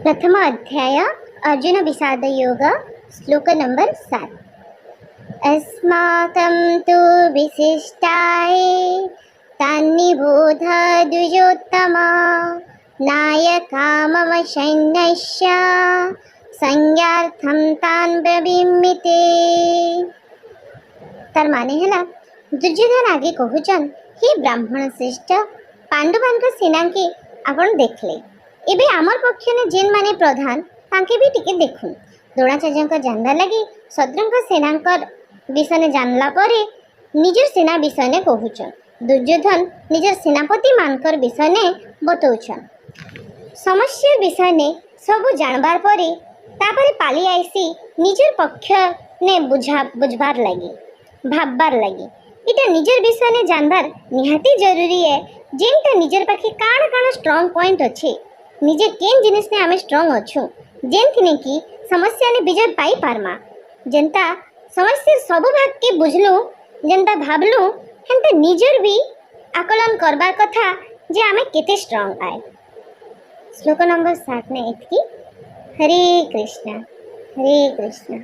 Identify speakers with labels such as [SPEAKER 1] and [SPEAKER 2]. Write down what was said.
[SPEAKER 1] प्रथम अध्याय अर्जुन विषाद योग श्लोक नंबर 7। अस्माकं तु विशिष्टाय तान्निबोध द्विजोत्तमा नायकामम सैन्यस्य संज्ञार्थं तान् ब्रवीमिते। तार माने है दुर्योधन आगे कहूचन हे ब्राह्मण श्रेष्ठ पांडुमान सेना के आपण देखले एबे आमर पक्ष ने जेन माने प्रधान तांके भी टिके देखुन द्रोणाचार्य जानला लगी शत्रुंक सेना विषय जानला परे निजर सेना विषय ने कहूचन। दुर्योधन निजर सेनापति मानकर विषय ने बतौछन। समस्या विषय ने सब जानबार परे तापरे पाली आईसी निजर पक्ष ने बुझबार लगी भाबबार लगी। इटा निजर विषय ने जानबार निहाती जरूरी है। जेनटा निजर पाखे काण काण स्ट्रॉंग पॉइंट अच्छे निजे केन जिनिस ने आमे स्ट्रॉंग अच्छू जेन थिने की समस्या ने विजय पाई पारमा। जनता समस्या सब भाग के बुझलु जनता भाबलु हेंता निजर भी आकलन करबार कथा जे आमे केते स्ट्रॉंग आए। श्लोक नंबर 7 ने इतकी। हरे कृष्ण हरे कृष्ण।